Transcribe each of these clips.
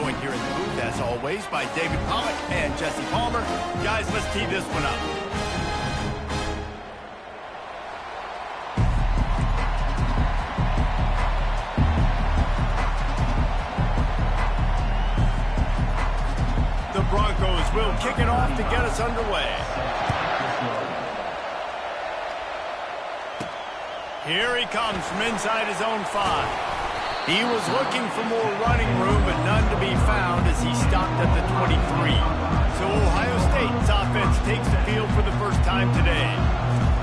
joined here in the booth, as always, by David Pollack and Jesse Palmer. Guys, let's tee this one up. The Broncos will kick it off to get us underway. Here he comes from inside his own 5. He was looking for more running room, but none to be found as he stopped at the 23. So Ohio State's offense takes the field for the first time today.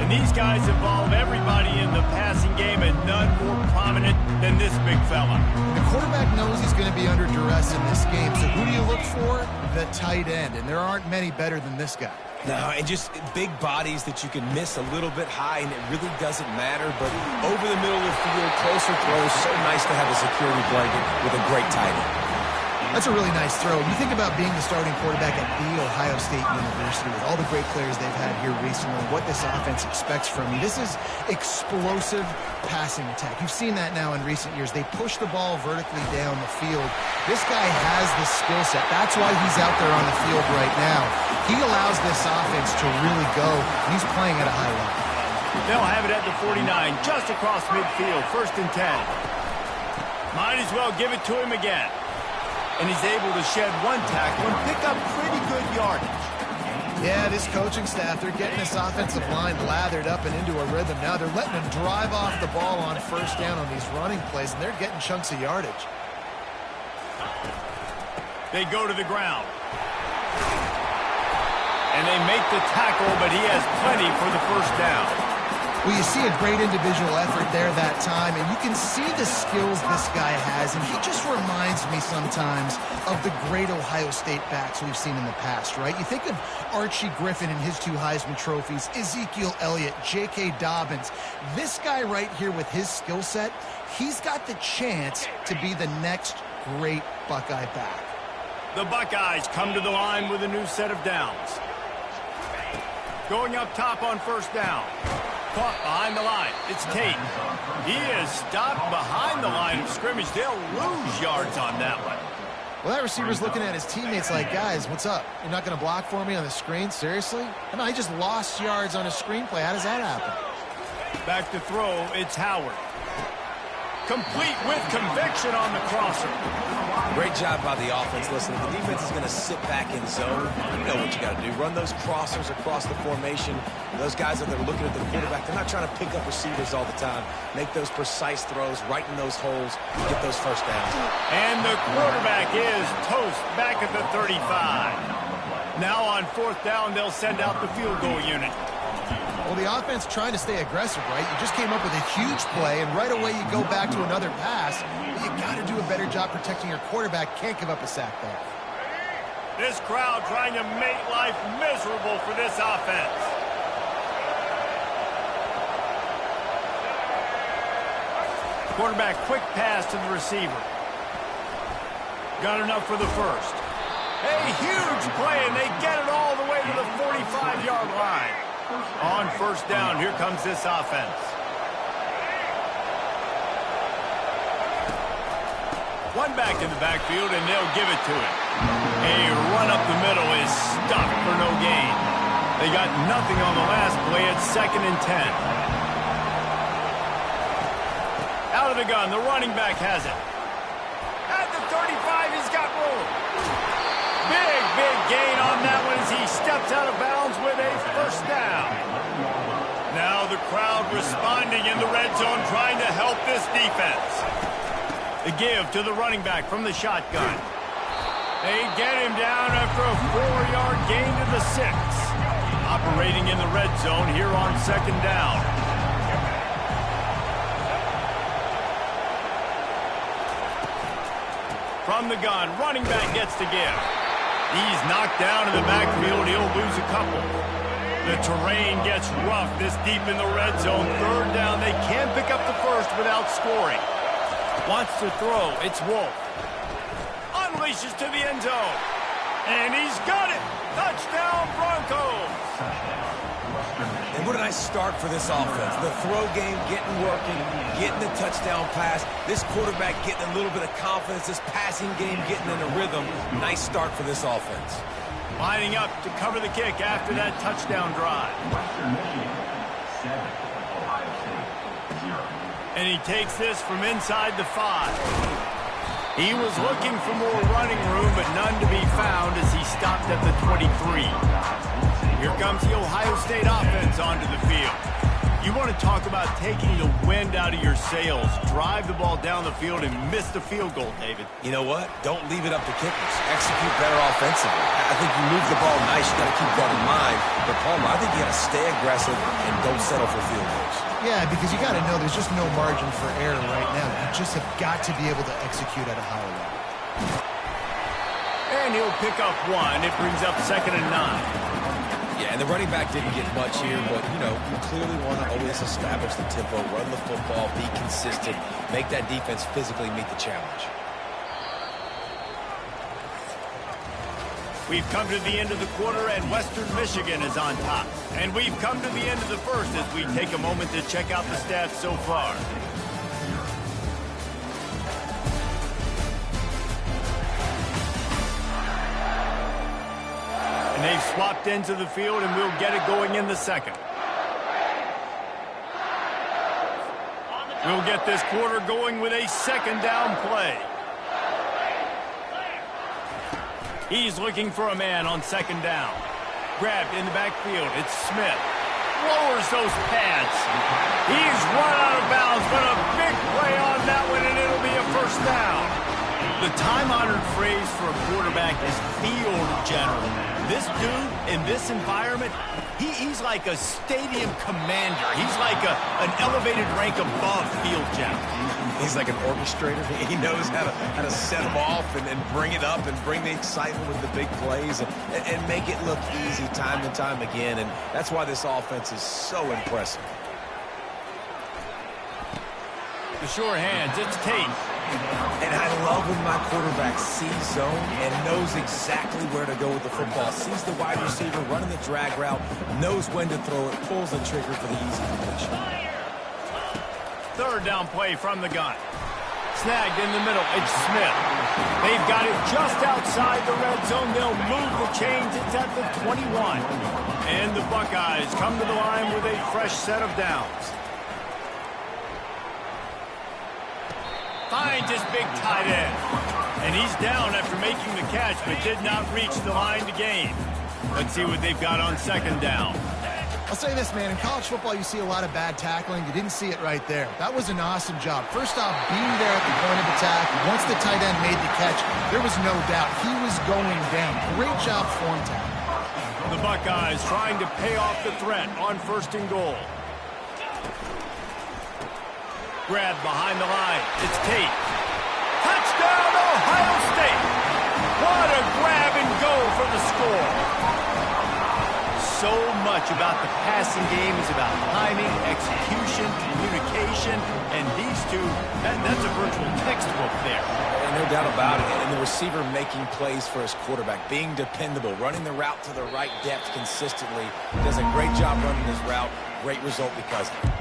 And these guys involve everybody in the passing game, and none more prominent than this big fella. The quarterback knows he's going to be under duress in this game, so who do you look for? The tight end, and there aren't many better than this guy. No, and just big bodies that you can miss a little bit high, and it really doesn't matter. But over the middle of the field, closer throws, so nice to have a security blanket with a great tight end. That's a really nice throw. You think about being the starting quarterback at The Ohio State University with all the great players they've had here recently, what this offense expects from you. This is explosive passing attack. You've seen that now in recent years. They push the ball vertically down the field. This guy has the skill set. That's why he's out there on the field right now. He allows this offense to really go. He's playing at a high level. They'll have it at the 49, just across midfield, 1st and 10. Might as well give it to him again. And he's able to shed one tackle and pick up pretty good yardage. Yeah, this coaching staff, they're getting this offensive line lathered up and into a rhythm. Now they're letting them drive off the ball on 1st down on these running plays, and they're getting chunks of yardage. They go to the ground. And they make the tackle, but he has plenty for the 1st down. Well, you see a great individual effort there that time, and you can see the skills this guy has, and he just reminds me sometimes of the great Ohio State backs we've seen in the past, right? You think of Archie Griffin and his 2 Heisman trophies, Ezekiel Elliott, J.K. Dobbins. This guy right here with his skill set, he's got the chance to be the next great Buckeye back. The Buckeyes come to the line with a new set of downs. Going up top on 1st down. Caught behind the line. It's Tate. He is stopped behind the line of scrimmage. They'll lose yards on that one. Well, that receiver's looking at his teammates like, guys, what's up? You're not going to block for me on the screen? Seriously? No, he just lost yards on a screenplay. How does that happen? Back to throw. It's Howard. Complete with conviction on the crosser. Great job by the offense. Listen, the defense is going to sit back in zone. You know what you got to do. Run those crossers across the formation. Those guys that are looking at the quarterback, they're not trying to pick up receivers all the time. Make those precise throws, right in those holes, get those 1st downs. And the quarterback is toast back at the 35. Now on 4th down, they'll send out the field goal unit. Well, the offense trying to stay aggressive, right? You just came up with a huge play, and right away you go back to another pass. But you got to do a better job protecting your quarterback. Can't give up a sack there. This crowd trying to make life miserable for this offense. Quarterback, quick pass to the receiver. Got enough for the 1st. A huge play, and they get it all the way to the 45-yard line. On 1st down, here comes this offense. One back in the backfield, and they'll give it to him. A run up the middle is stopped for no gain. They got nothing on the last play. It's 2nd and 10. Out of the gun, the running back has it. At the 35, he's got room. Big gain on that one as he steps out of bounds with a 1st down. Now the crowd responding in the red zone, trying to help this defense. The give to the running back from the shotgun. They get him down after a 4-yard gain to the 6. Operating in the red zone here on 2nd down. From the gun, running back gets the give. He's knocked down in the backfield. He'll lose a couple. The terrain gets rough this deep in the red zone. 3rd down. They can't pick up the 1st without scoring. Wants to throw. It's Wolf. Unleashes to the end zone. And he's got it. Touchdown, Broncos. And what a nice start for this offense. The throw game getting working, getting the touchdown pass. This quarterback getting a little bit of confidence. This passing game getting in a rhythm. Nice start for this offense. Lining up to cover the kick after that touchdown drive. Western Michigan, 7, Ohio State, 0. And he takes this from inside the 5. He was looking for more running room, but none to be found as he stopped at the 23. Here comes the Ohio State offense onto the field. You want to talk about taking the wind out of your sails. Drive the ball down the field and miss the field goal, David. You know what? Don't leave it up to kickers. Execute better offensively. I think you move the ball nice. You got to keep that in mind. But Palmer, I think you got to stay aggressive and don't settle for field goals. Yeah, because you got to know there's just no margin for error right now. You just have got to be able to execute at a higher level. And he'll pick up 1. It brings up 2nd and 9. Yeah, and the running back didn't get much here, but, you know, you clearly want to always establish the tempo, run the football, be consistent, make that defense physically meet the challenge. We've come to the end of the quarter, and Western Michigan is on top. And we've come to the end of the first as we take a moment to check out the stats so far. And they've swapped ends of the field, and we'll get it going in the second. We'll get this quarter going with a 2nd down play. He's looking for a man on 2nd down. Grabbed in the backfield. It's Smith. Lowers those pads. He's run out of bounds, but a big play on that one, and it'll be a 1st down. The time-honored phrase for a quarterback is field general. This dude, in this environment, he's like a stadium commander. He's like an elevated rank above field general. He's like an orchestrator. He knows how to set them off and bring it up and bring the excitement with the big plays and make it look easy time and time again. And that's why this offense is so impressive. The sure hands, it's Tate. And I love when my quarterback sees zone and knows exactly where to go with the football. Sees the wide receiver running the drag route, knows when to throw it, pulls the trigger for the easy completion. 3rd down play from the gun. Snagged in the middle. It's Smith. They've got it just outside the red zone. They'll move the chains. It's at the 21. And the Buckeyes come to the line with a fresh set of downs. Finds his big tight end. And he's down after making the catch, but did not reach the line to gain. Let's see what they've got on 2nd down. I'll say this, man. In college football, you see a lot of bad tackling. You didn't see it right there. That was an awesome job. First off, being there at the point of attack. Once the tight end made the catch, there was no doubt he was going down. Great job form tackle. The Buckeyes trying to pay off the threat on 1st and goal. Grab behind the line. It's Tate. Touchdown, Ohio State. What a grab and go for the score. So much about the passing game is about timing, execution, communication, and these two, that's a virtual textbook there. And no doubt about it. And the receiver making plays for his quarterback, being dependable, running the route to the right depth consistently. Does a great job running his route. Great result because of it.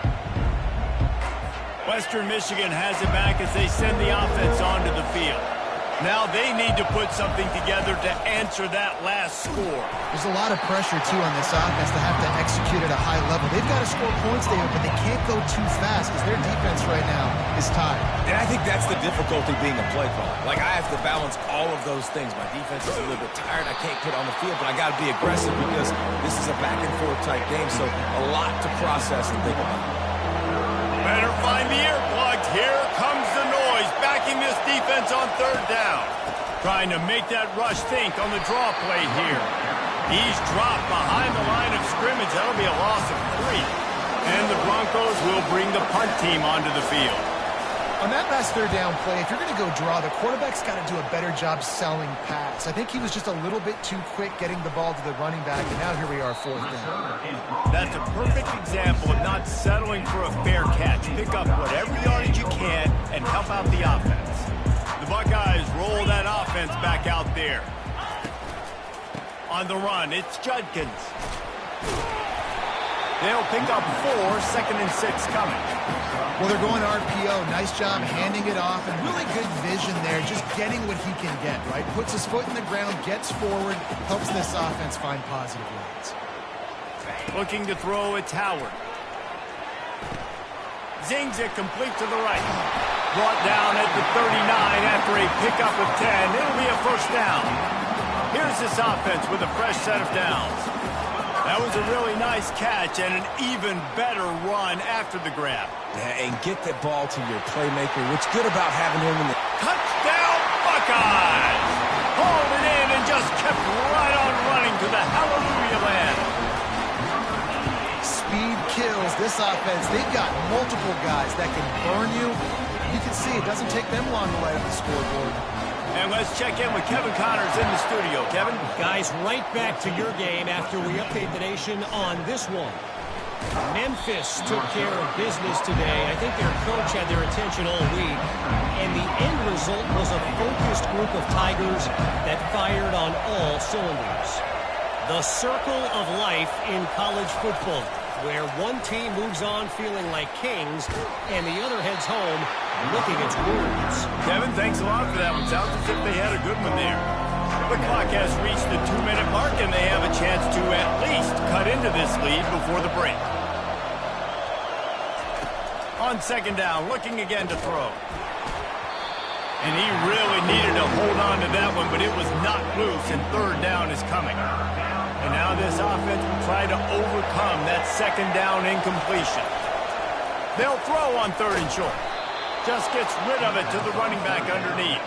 Western Michigan has it back as they send the offense onto the field. Now they need to put something together to answer that last score. There's a lot of pressure, too, on this offense to have to execute at a high level. They've got to score points there, but they can't go too fast because their defense right now is tired. And I think that's the difficulty being a play caller. Like, I have to balance all of those things. My defense is a little bit tired. I can't put on the field, but I got to be aggressive because this is a back-and-forth type game, so a lot to process and think about. Better find the earplugs. Here comes the noise, backing this defense on 3rd down. Trying to make that rush think on the draw play here. He's dropped behind the line of scrimmage. That'll be a loss of 3. And the Broncos will bring the punt team onto the field. On that last 3rd down play, if you're going to go draw, the quarterback's got to do a better job selling pass. I think he was just a little bit too quick getting the ball to the running back, and now here we are, 4th down. That's a perfect example of not settling for a fair catch. Pick up whatever yardage you can and help out the offense. The Buckeyes roll that offense back out there. On the run, it's Judkins. They'll pick up 4, 2nd and 6 coming. Well, they're going RPO. Nice job handing it off, and really good vision there, just getting what he can get, right? Puts his foot in the ground, gets forward, helps this offense find positive lanes. Looking to throw, it's Howard. Zings it complete to the right. Brought down at the 39 after a pickup of 10. It'll be a first down. Here's this offense with a fresh set of downs. That was a really nice catch and an even better run after the grab. Yeah, and get that ball to your playmaker. What's good about having him in the... Touchdown, Buckeyes! Hauled it in and just kept right on running to the hallelujah land. Speed kills. This offense, they've got multiple guys that can burn you. You can see it doesn't take them long to light up the scoreboard. And let's check in with Kevin Connors in the studio. Kevin? Guys, right back to your game after we update the nation on this one. Memphis took care of business today. I think their coach had their attention all week. And the end result was a focused group of Tigers that fired on all cylinders. The circle of life in college football, where one team moves on feeling like kings and the other heads home looking its wounds. Kevin, thanks a lot for that one. Sounds as if they had a good one there. The clock has reached the 2-minute mark, and they have a chance to at least cut into this lead before the break. On 2nd down, looking again to throw. And he really needed to hold on to that one, but it was not loose, and 3rd down is coming. And now this offense will try to overcome that 2nd down incompletion. They'll throw on 3rd and short. Just gets rid of it to the running back underneath.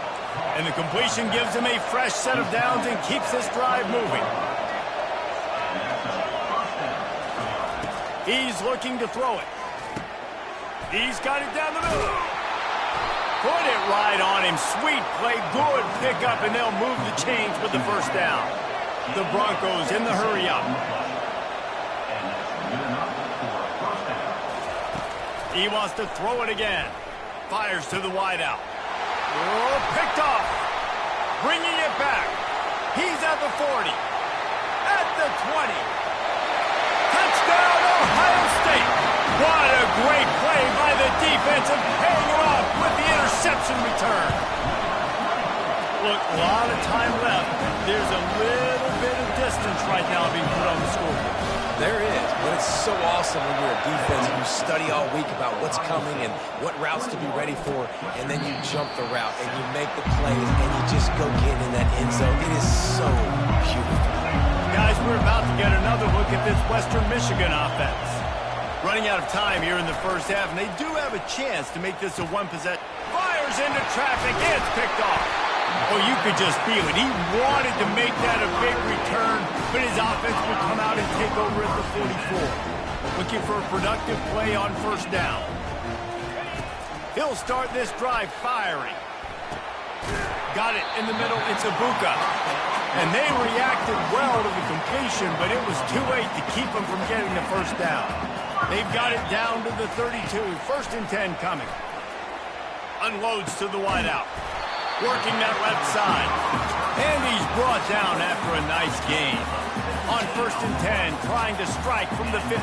And the completion gives him a fresh set of downs and keeps this drive moving. He's looking to throw it. He's got it down the middle. Put it right on him. Sweet play, good pickup, and they'll move the chains with the first down. The Broncos in the hurry-up. He wants to throw it again. Fires to the wideout. Oh, picked off. Bringing it back. He's at the 40. At the 20. Touchdown, Ohio State. What a great play by the defense and paying it off with the interception return. Look, a lot of time left. There's a little bit of distance right now being put on the scoreboard. There is, but it's so awesome when you're a defense and you study all week about what's coming and what routes to be ready for, and then you jump the route and you make the plays and you just go get in that end zone. It is so beautiful. Guys, we're about to get another look at this Western Michigan offense. Running out of time here in the first half, and they do have a chance to make this a one-possession. Fires into traffic, it's picked off. Oh, you could just feel it. He wanted to make that a big return, but his offense would come out and take over at the 44. Looking for a productive play on 1st down. He'll start this drive firing. Got it in the middle. It's Ibuka. And they reacted well to the completion, but it was too late to keep them from getting the 1st down. They've got it down to the 32. 1st and 10 coming. Unloads to the wideout. Working that left side. And he's brought down after a nice gain. On 1st and 10, trying to strike from the 15.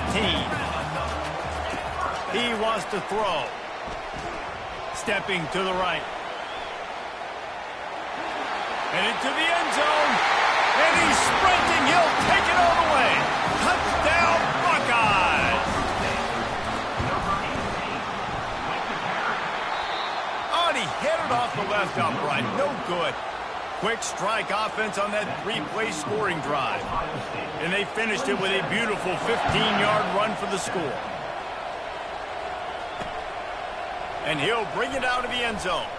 He wants to throw. Stepping to the right. Headed to the end zone. And he's sprinting. He'll take it all the way. Touchdown, Buckeyes. He headed off the left upright. No good. Quick strike offense on that 3-play scoring drive. And they finished it with a beautiful 15-yard run for the score. And he'll bring it out of the end zone.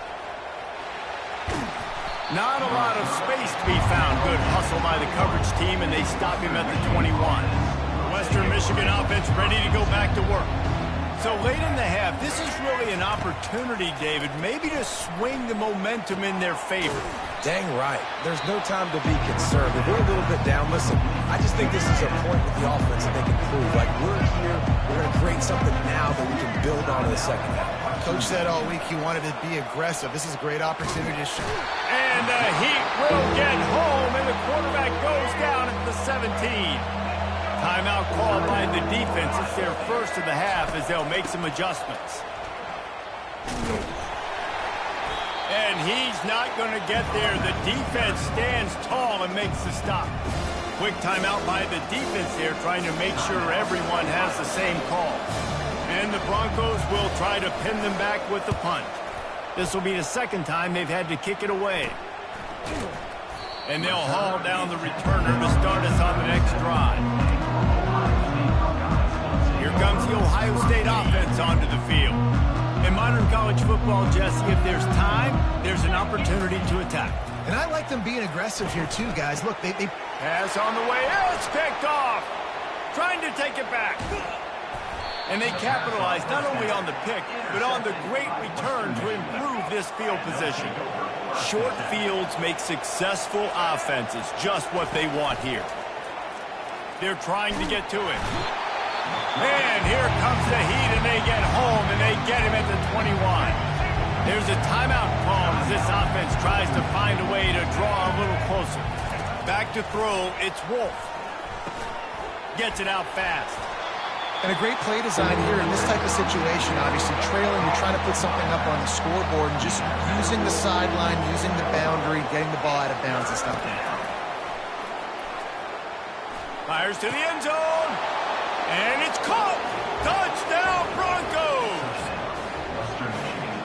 Not a lot of space to be found. Good hustle by the coverage team, and they stop him at the 21. Western Michigan offense ready to go back to work. So late in the half, this is really an opportunity, David, maybe to swing the momentum in their favor. Dang right. There's no time to be concerned. If we're a little bit down, listen, I just think this is a point with the offense that they can prove. Like, we're here, we're going to create something now that we can build on in the 2nd half. Coach said all week he wanted to be aggressive. This is a great opportunity to show. And the Heat will get home, and the quarterback goes down at the 17. Timeout called by the defense. It's their first of the half as they'll make some adjustments. And he's not going to get there. The defense stands tall and makes the stop. Quick timeout by the defense there, trying to make sure everyone has the same call. And the Broncos will try to pin them back with the punt. This will be the second time they've had to kick it away. And they'll haul down the returner to start us on the next drive. Here comes the Ohio State offense onto the field. In modern college football, Jesse, if there's time, there's an opportunity to attack. And I like them being aggressive here too, guys. Look, they pass on the way. It's picked off. Trying to take it back. And they capitalize not only on the pick, but on the great return to improve this field position. Short fields make successful offenses just what they want here. They're trying to get to it. And here comes the heat, and they get home, and they get him at the 21. There's a timeout call as this offense tries to find a way to draw a little closer. Back to throw, it's Wolf. Gets it out fast. And a great play design here in this type of situation. Obviously trailing, you're trying to put something up on the scoreboard and just using the sideline, using the boundary, getting the ball out of bounds and stuff. Fires to the end zone. And it's caught. Touchdown, Broncos.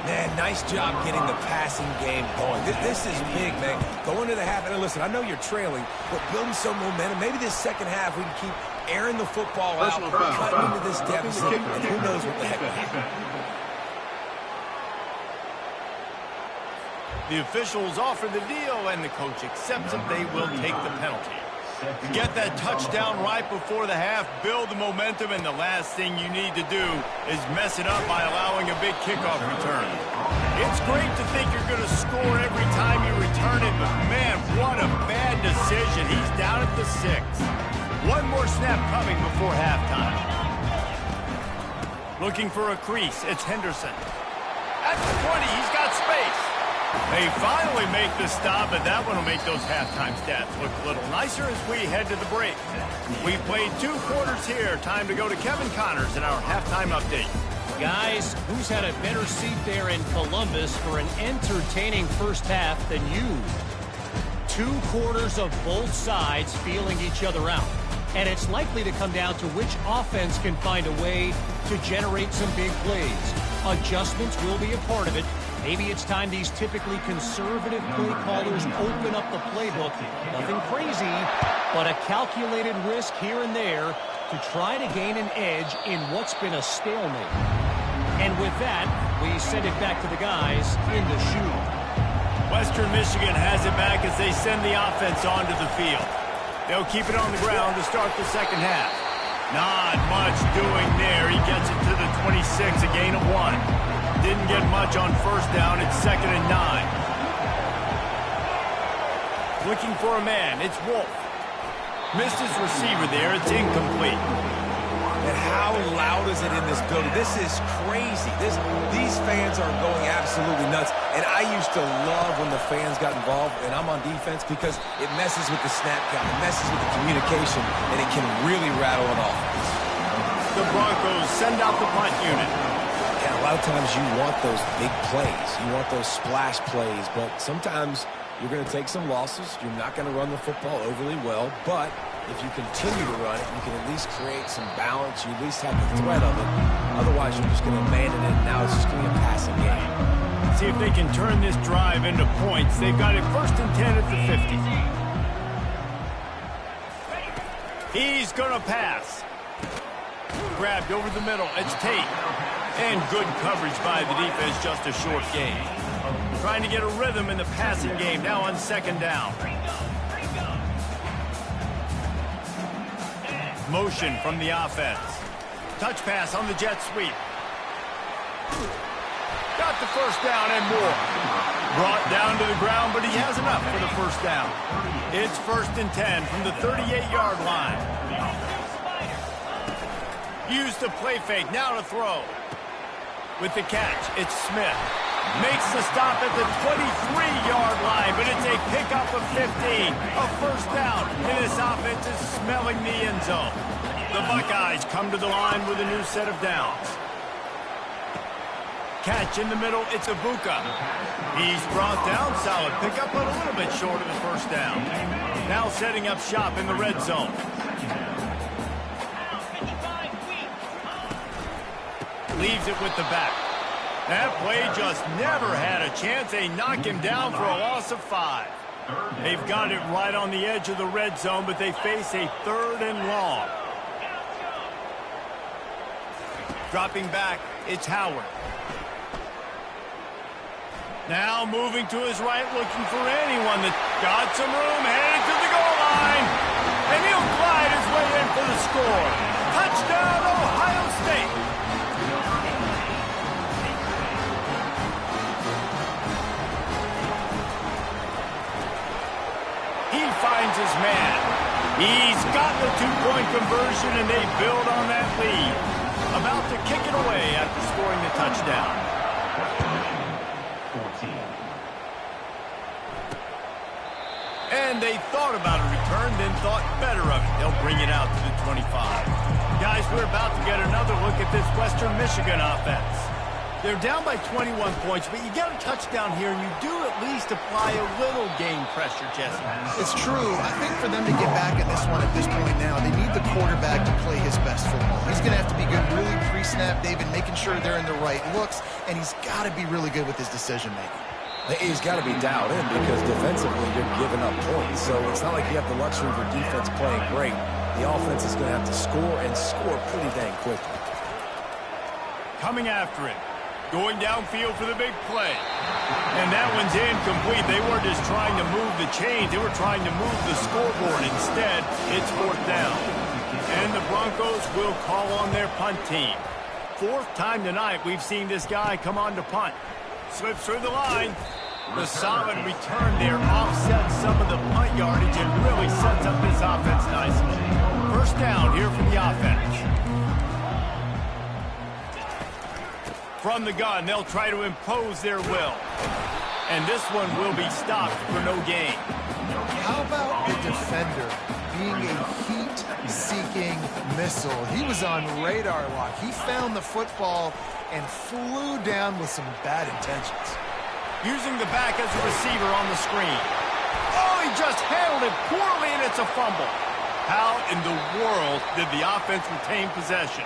Man, nice job getting the passing game going. This is big, man. Going to the half. And listen, I know you're trailing, but building some momentum. Maybe this second half we can keep airing the football out, cutting into this deficit, and who knows what the heck will happen. The officials offer the deal, and the coach accepts it. They will take the penalty. Get that touchdown right before the half, build the momentum, and the last thing you need to do is mess it up by allowing a big kickoff return. It's great to think you're going to score every time you return it, but man, what a bad decision. He's down at the 6. One more snap coming before halftime. Looking for a crease, it's Henderson. At the 20, he's got space. They finally make the stop, and that one will make those halftime stats look a little nicer as we head to the break. We played 2 quarters here. Time to go to Kevin Connors in our halftime update. Guys, who's had a better seat there in Columbus for an entertaining first half than you? 2 quarters of both sides feeling each other out. And it's likely to come down to which offense can find a way to generate some big plays. Adjustments will be a part of it. Maybe it's time these typically conservative play callers open up the playbook. Nothing crazy, but a calculated risk here and there to try to gain an edge in what's been a stalemate. And with that, we send it back to the guys in the shoe. Western Michigan has it back as they send the offense onto the field. They'll keep it on the ground to start the second half. Not much doing there. He gets it to the 26, a gain of 1. Didn't get much on first down. It's 2nd and 9. Looking for a man. It's Wolf. Missed his receiver there. It's incomplete. And how loud is it in this building? This is crazy. These fans are going absolutely nuts. And I used to love when the fans got involved, and I'm on defense, because it messes with the snap count. It messes with the communication, and it can really rattle an offense. The Broncos send out the punt unit. Yeah, a lot of times you want those big plays. You want those splash plays, but sometimes you're going to take some losses. You're not going to run the football overly well, but if you continue to run it, you can at least create some balance. You at least have the threat of it. Otherwise, you're just going to abandon it, and now it's just going to be a passing game. See if they can turn this drive into points. They've got it 1st and 10 at the 50. He's going to pass. Grabbed over the middle. It's Tate. And good coverage by the defense, just a short gain. Trying to get a rhythm in the passing game, now on 2nd down. Motion from the offense. Touch pass on the jet sweep. Got the first down and more. Brought down to the ground, but he has enough for the first down. It's 1st and 10 from the 38-yard line. Use the play fake, now to throw. With the catch, it's Smith. Makes the stop at the 23-yard line, but it's a pickup of 15. A first down, and this offense is smelling the end zone. The Buckeyes come to the line with a new set of downs. Catch in the middle, it's Ibuka. He's brought down, solid pickup, but a little bit short of the first down. Now setting up shop in the red zone. Leaves it with the back. That play just never had a chance. They knock him down for a loss of 5. They've got it right on the edge of the red zone, but they face a 3rd and long. Dropping back, it's Howard. Now moving to his right, looking for anyone that got some room, headed to the goal line. And he'll glide his way in for the score. Touchdown, Ohio State. He finds his man. He's got the 2-point conversion, and they build on that lead. About to kick it away after scoring the touchdown. 14. And they thought about a return, then thought better of it. They'll bring it out to the 25. Guys, we're about to get another look at this Western Michigan offense. They're down by 21 points, but you get a touchdown here, and you do at least apply a little game pressure, Jesse. It's true. I think for them to get back in this one at this point now, they need the quarterback to play his best football. He's going to have to be good really pre-snap, David, making sure they're in the right looks, and he's got to be really good with his decision-making. He's got to be dialed in because defensively you're giving up points. So it's not like you have the luxury of your defense playing great. The offense is going to have to score and score pretty dang quickly. Coming after it. Going downfield for the big play. And that one's incomplete. They weren't just trying to move the chains. They were trying to move the scoreboard. Instead, it's 4th down. And the Broncos will call on their punt team. 4th time tonight we've seen this guy come on to punt. Slips through the line. The solid return there offsets some of the punt yardage and really sets up this offense nicely. First down here for the offense. From the gun, they'll try to impose their will. And this one will be stopped for no gain. How about the defender being a heat-seeking missile? He was on radar lock. He found the football and flew down with some bad intentions. Using the back as a receiver on the screen. Oh, he just handled it poorly, and it's a fumble. How in the world did the offense retain possession?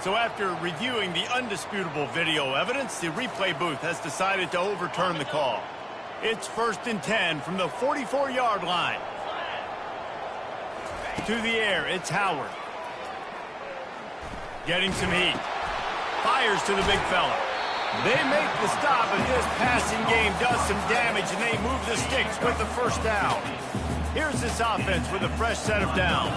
So after reviewing the undisputable video evidence, the replay booth has decided to overturn the call. It's 1st and 10 from the 44-yard line. To the air, it's Howard. Getting some heat. Fires to the big fella. They make the stop, but this passing game does some damage, and they move the sticks with the first down. Here's this offense with a fresh set of downs.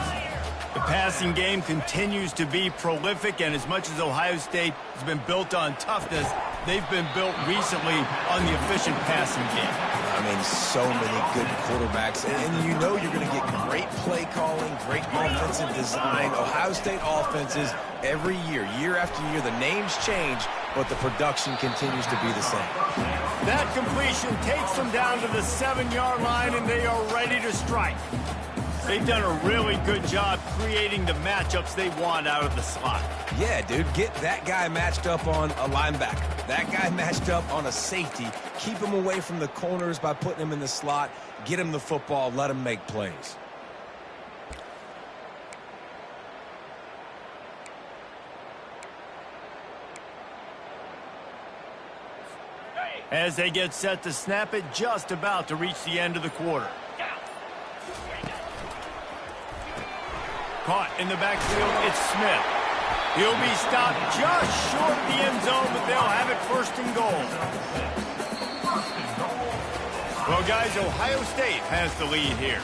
The passing game continues to be prolific, and as much as Ohio State has been built on toughness, they've been built recently on the efficient passing game. I mean, so many good quarterbacks, and you know you're going to get great play calling, great offensive design. Ohio State offenses every year, year after year, the names change, but the production continues to be the same. That completion takes them down to the 7-yard line, and they are ready to strike. They've done a really good job creating the matchups they want out of the slot. Yeah, dude, get that guy matched up on a linebacker. That guy matched up on a safety. Keep him away from the corners by putting him in the slot. Get him the football. Let him make plays. As they get set to snap it, just about to reach the end of the quarter. Caught in the backfield, it's Smith. He'll be stopped just short of the end zone, but they'll have it 1st and goal. Well, guys, Ohio State has the lead here.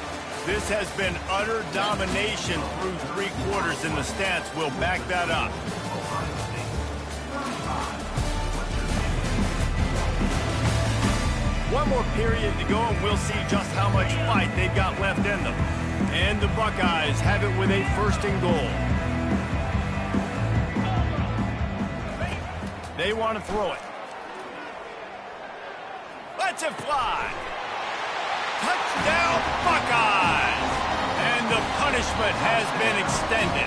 This has been utter domination through 3 quarters, and the stats will back that up. One more period to go, and we'll see just how much fight they've got left in them. And the Buckeyes have it with a 1st and goal. They want to throw it. Lets it fly. Touchdown, Buckeyes! And the punishment has been extended.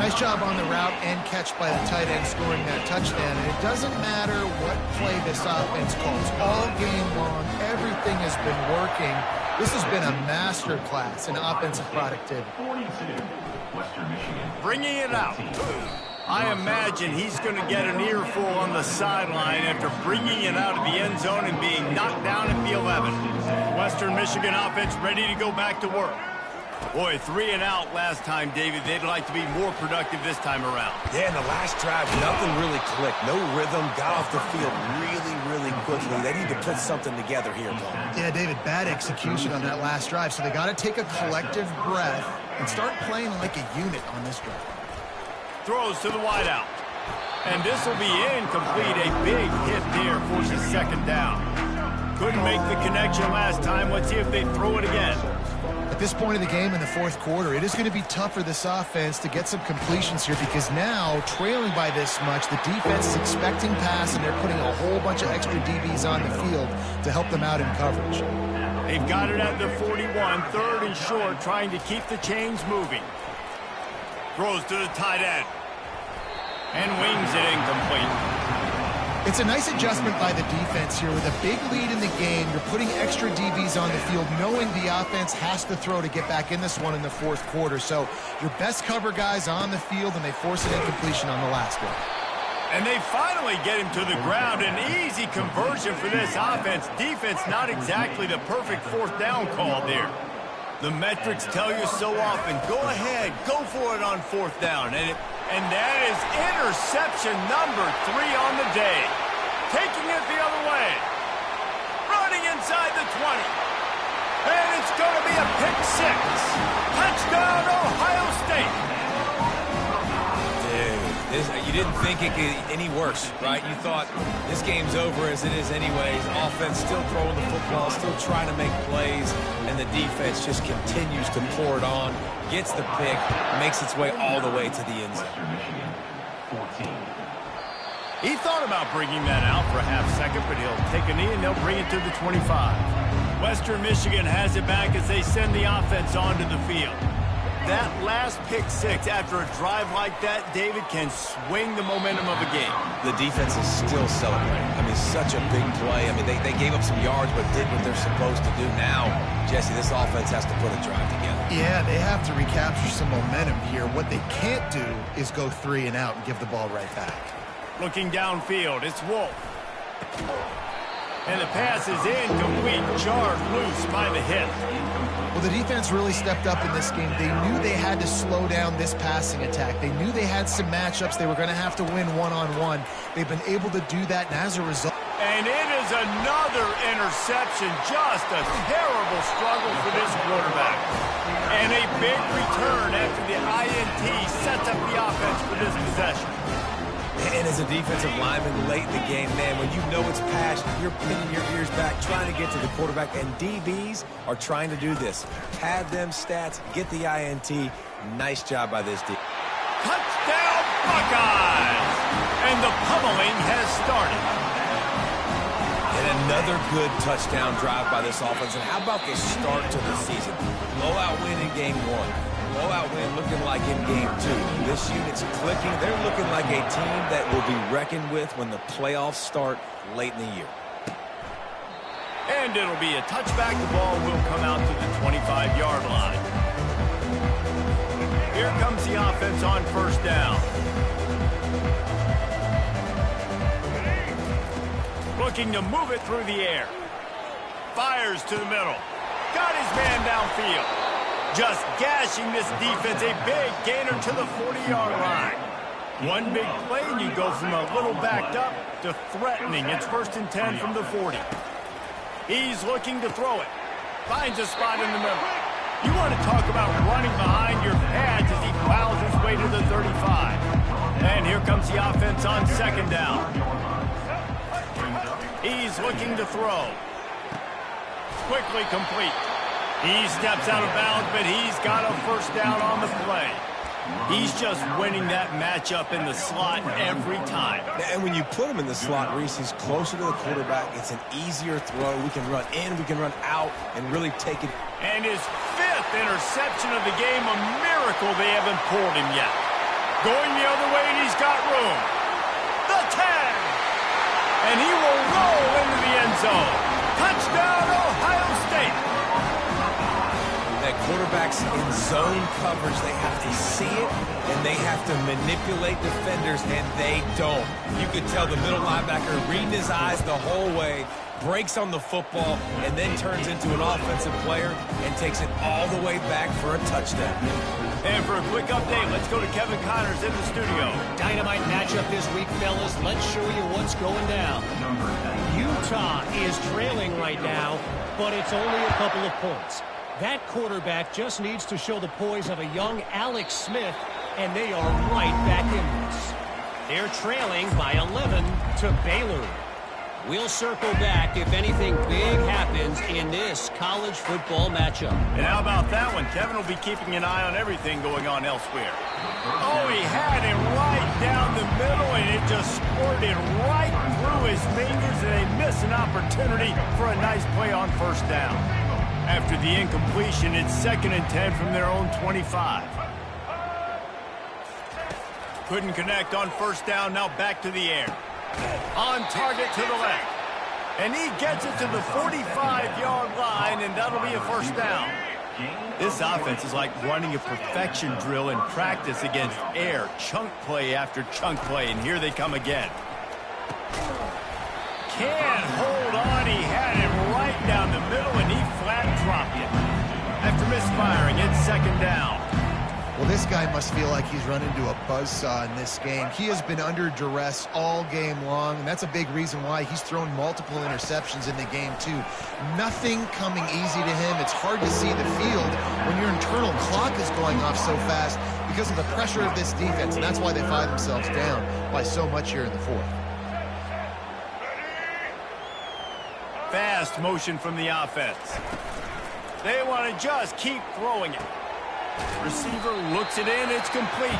Nice job on the route and catch by the tight end scoring that touchdown. And it doesn't matter what play this offense calls. All game long, everything has been working. This has been a master class in offensive productivity. 42, Western Michigan. Bringing it out. I imagine he's going to get an earful on the sideline after bringing it out of the end zone and being knocked down at the 11. Western Michigan offense ready to go back to work. Boy, 3 and out last time, David. They'd like to be more productive this time around. Yeah, in the last drive, nothing really clicked. No rhythm, got off the field really quickly. They need to put something together here, Tom. Yeah, David, bad execution on that last drive. So they got to take a collective breath and start playing like a unit on this drive. Throws to the wideout. And this will be incomplete. A big hit there, forces second down. Couldn't make the connection last time. Let's see if they throw it again. At this point of the game in the fourth quarter, it is going to be tough for this offense to get some completions here because now, trailing by this much, the defense is expecting pass, and they're putting a whole bunch of extra DBs on the field to help them out in coverage. They've got it at the 41, third and short, trying to keep the chains moving. Throws to the tight end. And wings it incomplete. It's a nice adjustment by the defense here. With a big lead in the game, you're putting extra DBs on the field, knowing the offense has to throw to get back in this one in the fourth quarter. So your best cover guys on the field, and they force an incompletion on the last one. And they finally get him to the ground. An easy conversion for this offense. Defense not exactly the perfect fourth down call there. The metrics tell you so often, go ahead, go for it on fourth down. And that is interception number 3 on the day. Taking it the other way. Running inside the 20. And it's going to be a pick 6. Touchdown, Ohio State. You didn't think it could any worse, right? You thought this game's over as it is anyways. Offense still throwing the football, still trying to make plays, and the defense just continues to pour it on, gets the pick, makes its way all the way to the end zone. Western Michigan, 14. He thought about bringing that out for a half second, but he'll take a knee and they'll bring it to the 25. Western Michigan has it back as they send the offense onto the field. That last pick 6 after a drive like that, David, can swing the momentum of a game. The defense is still celebrating. I mean, such a big play. I mean, they gave up some yards but did what they're supposed to do. Now, Jesse, this offense has to put a drive together. Yeah, they have to recapture some momentum here. What they can't do is go 3 and out and give the ball right back. Looking downfield, it's Wolf. And the pass is incomplete, jarred loose by the hit. Well, the defense really stepped up in this game. They knew they had to slow down this passing attack. They knew they had some matchups they were going to have to win one-on-one. They've been able to do that, and as a result... And it is another interception. Just a terrible struggle for this quarterback. And a big return after the INT sets up the offense for this possession. And as a defensive lineman late in the game, man, when you know it's passion, you're pinning your ears back, trying to get to the quarterback, and DBs are trying to do this. Pad them stats, get the INT. Nice job by this D. Touchdown, Buckeyes! And the pummeling has started. And another good touchdown drive by this offense. And how about the start to the season? Blowout win in game 1. Blowout win looking like in game 2. This unit's clicking. They're looking like a team that will be reckoned with when the playoffs start late in the year. And it'll be a touchback. The ball will come out to the 25-yard line. Here comes the offense on first down. Looking to move it through the air. Fires to the middle. Got his man downfield. Just gashing this defense, a big gainer to the 40-yard line. One big play, and you go from a little backed up to threatening. It's 1st and 10 from the 40. He's looking to throw it. Finds a spot in the middle. You want to talk about running behind your pads as he plows his way to the 35. And here comes the offense on second down. He's looking to throw. Quickly complete. He steps out of bounds, but he's got a first down on the play. He's just winning that matchup in the slot every time. And when you put him in the slot, Reese, he's closer to the quarterback. It's an easier throw. We can run in, we can run out, and really take it. And his 5th interception of the game, a miracle they haven't pulled him yet. Going the other way, and he's got room. The 10! And he will roll into the end zone. Touchdown, Ohio State! That quarterbacks in zone coverage, they have to see it, and they have to manipulate defenders, and they don't. You could tell the middle linebacker reading his eyes the whole way, breaks on the football, and then turns into an offensive player and takes it all the way back for a touchdown. And for a quick update, let's go to Kevin Connors in the studio. Dynamite matchup this week, fellas. Let's show you what's going down. Utah is trailing right now, but it's only a couple of points. That quarterback just needs to show the poise of a young Alex Smith, and they are right back in this. They're trailing by 11 to Baylor. We'll circle back if anything big happens in this college football matchup. And how about that one? Kevin will be keeping an eye on everything going on elsewhere. Oh, he had it right down the middle, and it just squirted right through his fingers, and they miss an opportunity for a nice play on first down. After the incompletion, it's 2nd and 10 from their own 25. Couldn't connect on first down, now back to the air. On target to the left. And he gets it to the 45-yard line, and that'll be a first down. This offense is like running a perfection drill in practice against air. Chunk play after chunk play, and here they come again. Can't hold on. He had it right down the middle, and he flat dropped it. After misfiring, it's 2nd down. Well, this guy must feel like he's run into a buzzsaw in this game. He has been under duress all game long, and that's a big reason why he's thrown multiple interceptions in the game, too. Nothing coming easy to him. It's hard to see the field when your internal clock is going off so fast because of the pressure of this defense, and that's why they find themselves down by so much here in the 4th. Fast motion from the offense. They want to just keep throwing it. Receiver looks it in. It's complete.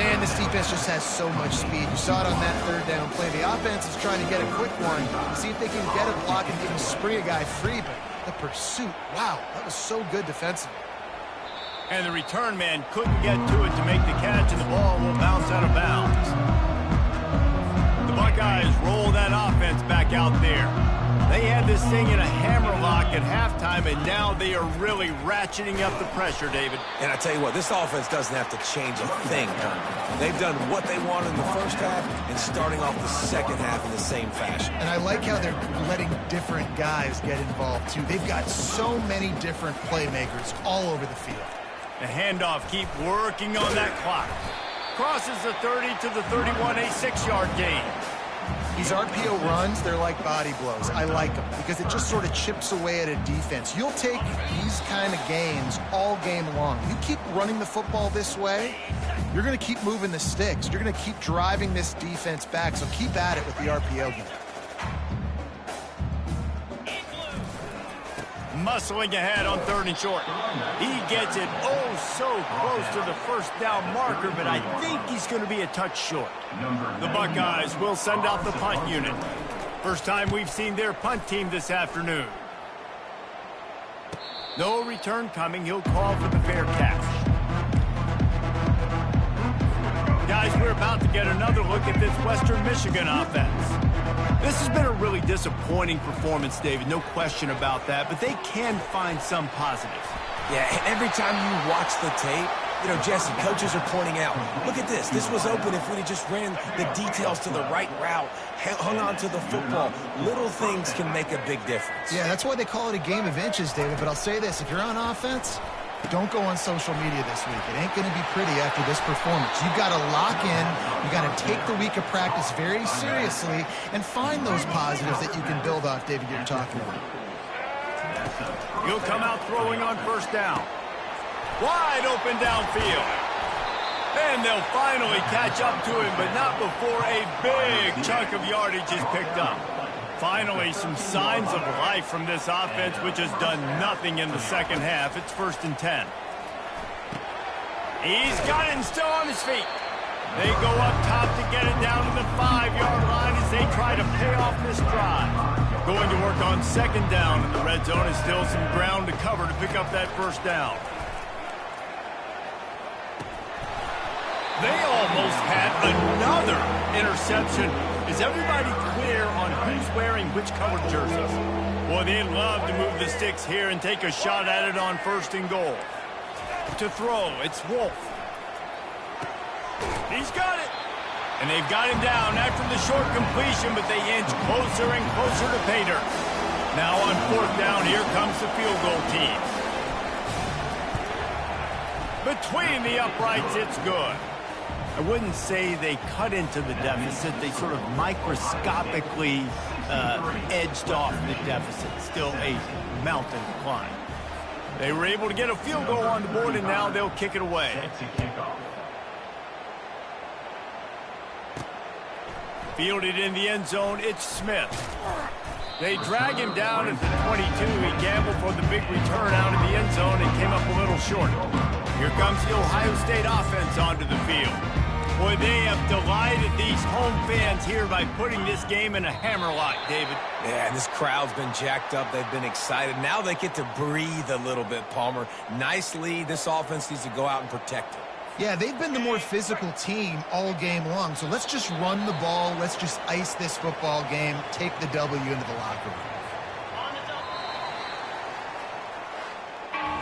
Man, this defense just has so much speed. You saw it on that 3rd down play. The offense is trying to get a quick one, see if they can get a block and even spree a guy free, but the pursuit, wow, that was so good defensively. And the return man couldn't get to it to make the catch, and the ball will bounce out of bounds. The Buckeyes roll that offense back out there. They had this thing in a hammerlock at halftime, and now they are really ratcheting up the pressure, David. And I tell you what, this offense doesn't have to change a thing. They've done what they wanted in the first half and starting off the second half in the same fashion. And I like how they're letting different guys get involved, too. They've got so many different playmakers all over the field. The handoff, keep working on that clock. Crosses the 30 to the 31, a 6-yard gain. These RPO runs, they're like body blows. I like them because it just sort of chips away at a defense. You'll take these kind of gains all game long. You keep running the football this way, you're going to keep moving the sticks. You're going to keep driving this defense back, so keep at it with the RPO game. Muscling ahead on 3rd and short. He gets it so close to the first down marker, but I think he's going to be a touch short. The Buckeyes will send out the punt unit. First time we've seen their punt team this afternoon. No return coming. He'll call for the fair catch. Guys, we're about to get another look at this Western Michigan offense. This has been a really disappointing performance, David, no question about that, but they can find some positives. Yeah, every time you watch the tape, you know, Jesse, coaches are pointing out, look at this. This was open if we just ran the details to the right route, hung on to the football. Little things can make a big difference. Yeah, that's why they call it a game of inches, David, but I'll say this. If you're on offense, don't go on social media this week. It ain't going to be pretty after this performance. You've got to lock in. You've got to take the week of practice very seriously and find those positives that you can build off, David, you're talking about. He'll come out throwing on first down. Wide open downfield. And they'll finally catch up to him, but not before a big chunk of yardage is picked up. Finally, some signs of life from this offense, which has done nothing in the second half. It's 1st and 10. He's got it and still on his feet. They go up top to get it down to the 5-yard line as they try to pay off this drive. Going to work on second down in the red zone is still some ground to cover to pick up that first down. They almost had another interception. Is everybody clear on who's wearing which colored jerseys? Boy, they'd love to move the sticks here and take a shot at it on 1st and goal. To throw, it's Wolf. He's got it. And they've got him down after the short completion, but they inch closer and closer to pay dirt. Now on 4th down, here comes the field goal team. Between the uprights, it's good. I wouldn't say they cut into the deficit. They sort of microscopically edged off the deficit. Still a mountain to climb. They were able to get a field goal on the board, and now they'll kick it away. Fielded in the end zone, it's Smith. They drag him down at the 22. He gambled for the big return out of the end zone and came up a little short. Here comes the Ohio State offense onto the field. Boy, they have delighted these home fans here by putting this game in a hammerlock, David. Yeah, this crowd's been jacked up. They've been excited. Now they get to breathe a little bit, Palmer. Nice lead. This offense needs to go out and protect it. Yeah, they've been the more physical team all game long. So let's just run the ball. Let's just ice this football game, take the W into the locker room.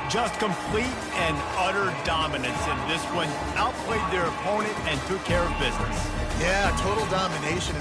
Just complete and utter dominance in this one. Outplayed their opponent and took care of business. Yeah, total domination.